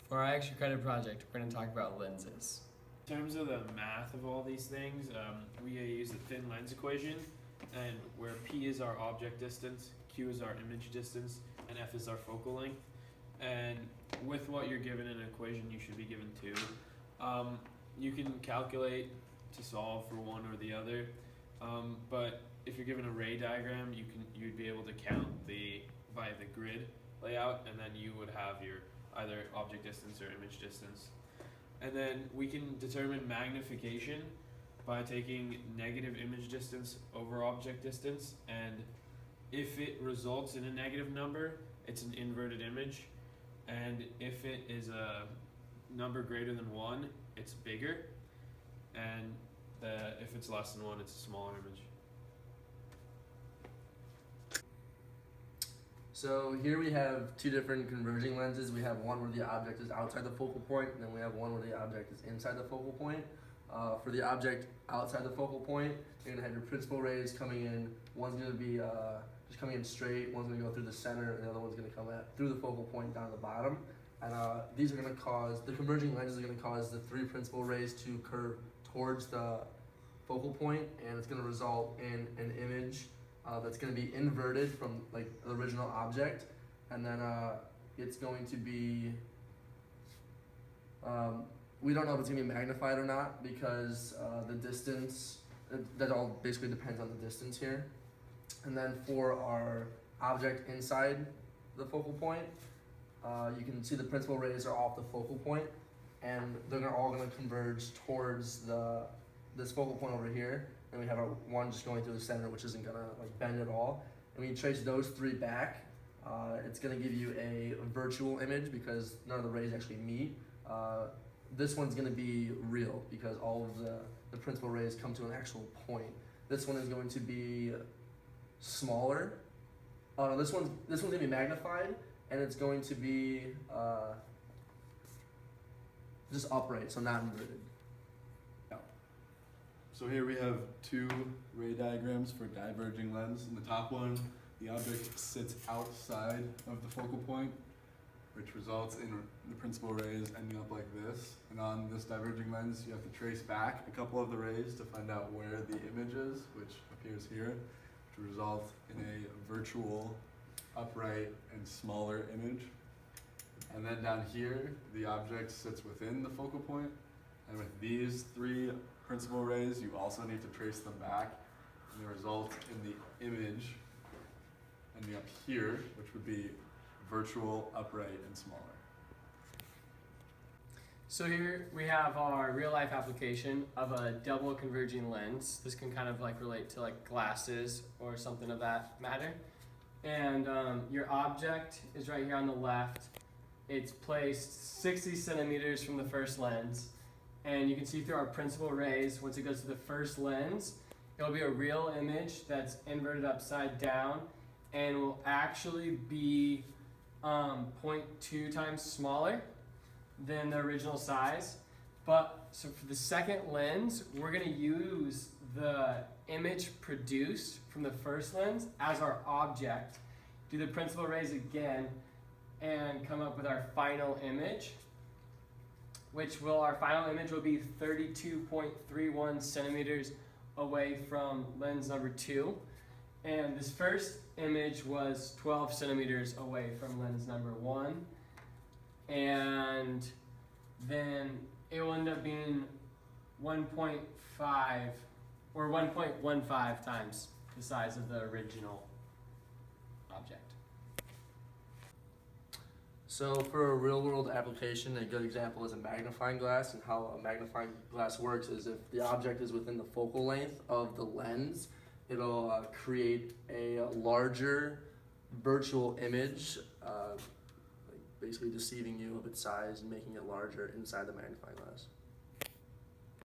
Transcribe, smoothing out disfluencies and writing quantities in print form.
For our extra credit project, we're going to talk about lenses. In terms of the math of all these things, we use the thin lens equation, and where P is our object distance, Q is our image distance, and F is our focal length. And with what you're given in an equation, you should be given two. You can calculate to solve for one or the other, but if you're given a ray diagram, you'd be able to count via the grid layout, and then you would have your either object distance or image distance. And then we can determine magnification by taking negative image distance over object distance, and if it results in a negative number, it's an inverted image, and if it is a number greater than 1, it's bigger, and if it's less than 1, it's a smaller image. So here we have two different converging lenses. We have one where the object is outside the focal point, and then we have one where the object is inside the focal point. For the object outside the focal point, you're going to have your principal rays coming in. One's going to be just coming in straight, one's going to go through the center, and the other one's going to come through the focal point down to the bottom. And these are going to cause, the converging lenses are going to cause the three principal rays to curve towards the focal point, and it's going to result in an image that's going to be inverted from like the original object, and then it's going to be, we don't know if it's going to be magnified or not because the distance, that all basically depends on the distance here. And then for our object inside the focal point, you can see the principal rays are off the focal point, and they're all going to converge towards this focal point over here. And we have one just going through the center, which isn't gonna like bend at all. And when you trace those three back, it's gonna give you a virtual image because none of the rays actually meet. This one's gonna be real because all of the principal rays come to an actual point. This one is going to be smaller. This one's gonna be magnified, and it's going to be just upright, so not inverted. So here we have two ray diagrams for diverging lens. In the top one, the object sits outside of the focal point, which results in the principal rays ending up like this. And on this diverging lens, you have to trace back a couple of the rays to find out where the image is, which appears here, to result in a virtual, upright, and smaller image. And then down here, the object sits within the focal point, and with these three principal rays, you also need to trace them back, and they result in the image ending up here, which would be virtual, upright, and smaller. So here we have our real life application of a double converging lens. This can kind of like relate to like glasses or something of that matter. And your object is right here on the left. It's placed 60 centimeters from the first lens. And you can see through our principal rays, once it goes to the first lens, it'll be a real image that's inverted upside down and will actually be 0.2 times smaller than the original size. But so for the second lens, we're gonna use the image produced from the first lens as our object, do the principal rays again, and come up with our final image. Our final image will be 32.31 centimeters away from lens number 2. And this first image was 12 centimeters away from lens number 1. And then it will end up being 1.5 or 1.15 times the size of the original object. So for a real world application, a good example is a magnifying glass, and how a magnifying glass works is if the object is within the focal length of the lens, it'll create a larger virtual image, basically deceiving you of its size and making it larger inside the magnifying glass.